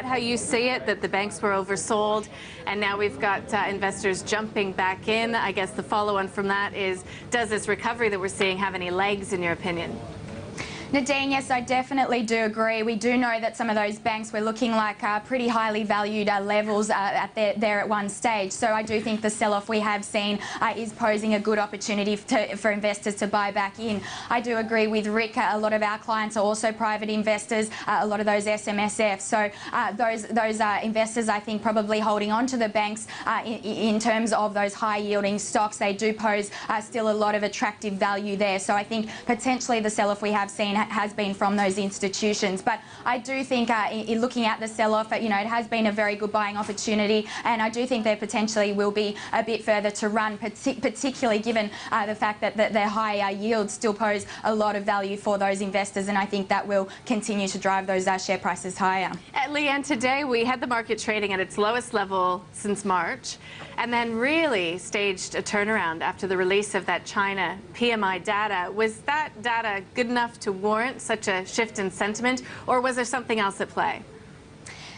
How you see it, that the banks were oversold and now we've got investors jumping back in. I guess the follow-on from that is, does this recovery that we're seeing have any legs in your opinion? Nadine, yes, I definitely do agree. We do know that some of those banks were looking like pretty highly valued levels there at one stage. So I do think the sell-off we have seen is posing a good opportunity for investors to buy back in. I do agree with Rick. A lot of our clients are also private investors, a lot of those SMSFs. So those investors, I think, probably holding on to the banks in terms of those high-yielding stocks. They do pose still a lot of attractive value there. So I think potentially the sell-off we have seen has been from those institutions. But I do think in looking at the sell-off, it has been a very good buying opportunity, and I do think there potentially will be a bit further to run, particularly given the fact that their high yields still pose a lot of value for those investors, and I think that will continue to drive those share prices higher. Leanne, today we had the market trading at its lowest level since March, and then really staged a turnaround after the release of that China PMI data. Was that data good enough to warrant such a shift in sentiment, or was there something else at play?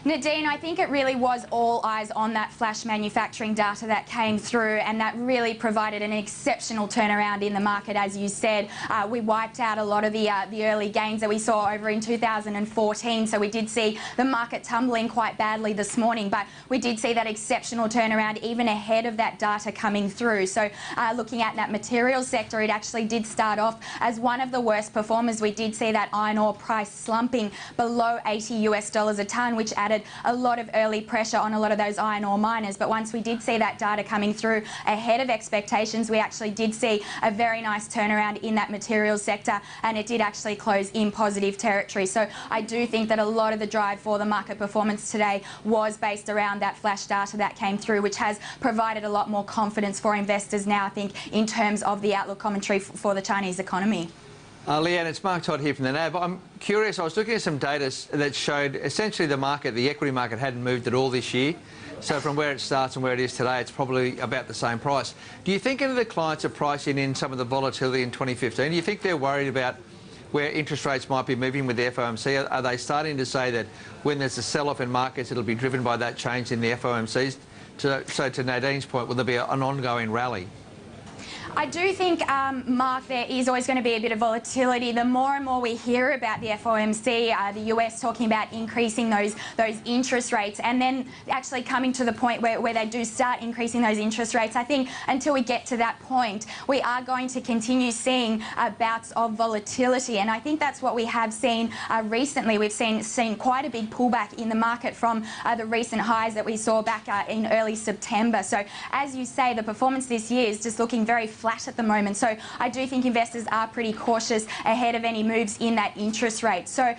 Nadine, I think it really was all eyes on that flash manufacturing data that came through, and that really provided an exceptional turnaround in the market. As you said, we wiped out a lot of the early gains that we saw over in 2014, so we did see the market tumbling quite badly this morning, but we did see that exceptional turnaround even ahead of that data coming through. So looking at that materials sector, it actually did start off as one of the worst performers. We did see that iron ore price slumping below $80 a tonne, which added a lot of early pressure on a lot of those iron ore miners. But once we did see that data coming through ahead of expectations, we actually did see a very nice turnaround in that materials sector, and it did actually close in positive territory. So I do think that a lot of the drive for the market performance today was based around that flash data that came through, which has provided a lot more confidence for investors now, I think, in terms of the outlook commentary for the Chinese economy. Leanne, it's Mark Todd here from the NAB. I'm curious, I was looking at some data that showed essentially the equity market hadn't moved at all this year. So from where it starts and where it is today, it's probably about the same price. Do you think any of the clients are pricing in some of the volatility in 2015? Do you think they're worried about where interest rates might be moving with the FOMC? Are they starting to say that when there's a sell-off in markets, it'll be driven by that change in the FOMCs? So to Nadine's point, will there be an ongoing rally? I do think, Mark, there is always going to be a bit of volatility. The more and more we hear about the FOMC, the US talking about increasing those interest rates, and then actually coming to the point where they do start increasing those interest rates, I think until we get to that point, we are going to continue seeing bouts of volatility. And I think that's what we have seen recently. We've seen quite a big pullback in the market from the recent highs that we saw back in early September. So as you say, the performance this year is just looking very flat at the moment. So I do think investors are pretty cautious ahead of any moves in that interest rate. So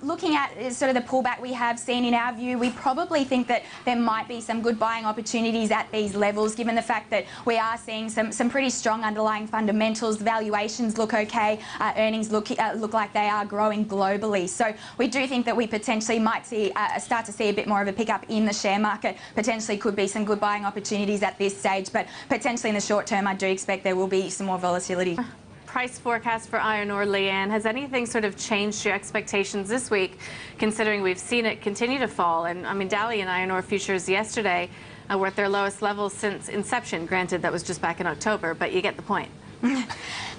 looking at sort of the pullback we have seen, in our view, we probably think that there might be some good buying opportunities at these levels, given the fact that we are seeing some pretty strong underlying fundamentals. Valuations look okay, earnings look like they are growing globally. So we do think that we potentially might start to see a bit more of a pickup in the share market. Potentially could be some good buying opportunities at this stage, but potentially in the short term I do expect there will be some more volatility. Price forecast for iron ore, Leanne, has anything sort of changed your expectations this week, considering we've seen it continue to fall? And I mean, Dalian iron ore futures yesterday were at their lowest levels since inception. Granted, that was just back in October, but you get the point.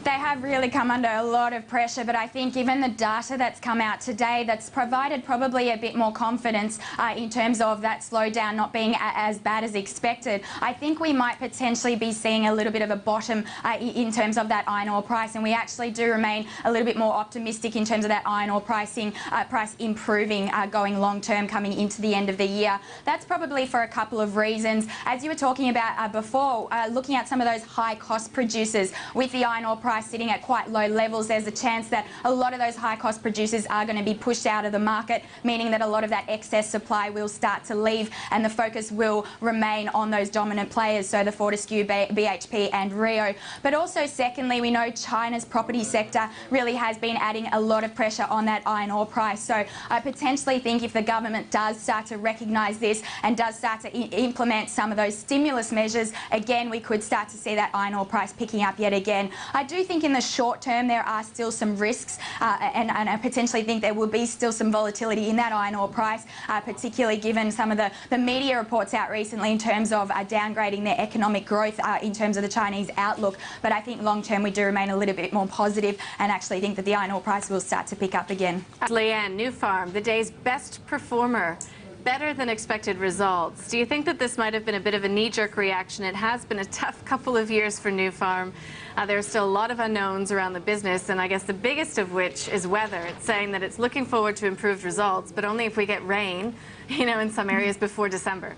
They have really come under a lot of pressure, but I think given the data that's come out today, that's provided probably a bit more confidence in terms of that slowdown not being as bad as expected. I think we might potentially be seeing a little bit of a bottom in terms of that iron ore price, and we actually do remain a little bit more optimistic in terms of that iron ore price improving going long term coming into the end of the year. That's probably for a couple of reasons. As you were talking about before, looking at some of those high cost producers, with the iron ore price sitting at quite low levels, there's a chance that a lot of those high cost producers are going to be pushed out of the market, meaning that a lot of that excess supply will start to leave and the focus will remain on those dominant players, so the Fortescue, BHP and Rio. But also secondly, we know China's property sector really has been adding a lot of pressure on that iron ore price. So I potentially think if the government does start to recognise this and does start to implement some of those stimulus measures, again we could start to see that iron ore price picking up yet again. again. I do think in the short term there are still some risks and I potentially think there will be still some volatility in that iron ore price, particularly given some of the media reports out recently in terms of downgrading their economic growth in terms of the Chinese outlook. But I think long term we do remain a little bit more positive and actually think that the iron ore price will start to pick up again. Leanne, Nufarm, the day's best performer. Better than expected results. Do you think that this might have been a bit of a knee-jerk reaction? It has been a tough couple of years for Nufarm. There's still a lot of unknowns around the business, and I guess the biggest of which is weather. It's saying that it's looking forward to improved results, but only if we get rain, you know, in some areas before December.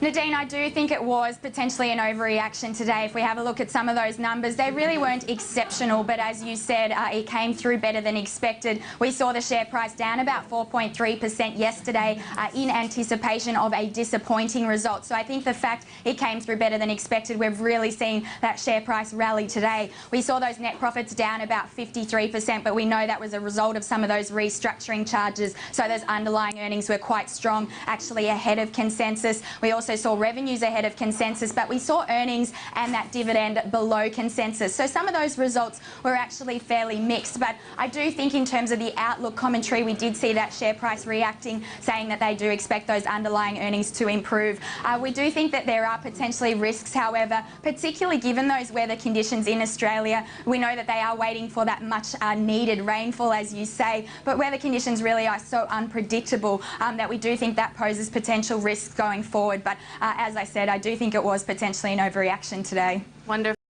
Nadine, I do think it was potentially an overreaction today. If we have a look at some of those numbers, they really weren't exceptional, but as you said, it came through better than expected. We saw the share price down about 4.3% yesterday in anticipation of a disappointing result. So I think the fact it came through better than expected, we've really seen that share price rally today. We saw those net profits down about 53%, but we know that was a result of some of those restructuring charges. So those underlying earnings were quite strong, actually ahead of consensus. We also saw revenues ahead of consensus, but we saw earnings and that dividend below consensus. So some of those results were actually fairly mixed, but I do think in terms of the outlook commentary, we did see that share price reacting, saying that they do expect those underlying earnings to improve. We do think that there are potentially risks, however, particularly given those weather conditions in Australia. We know that they are waiting for that much needed rainfall, as you say, but weather conditions really are so unpredictable that we do think that poses potential risks going forward. But as I said, I do think it was potentially an overreaction today. Wonderful.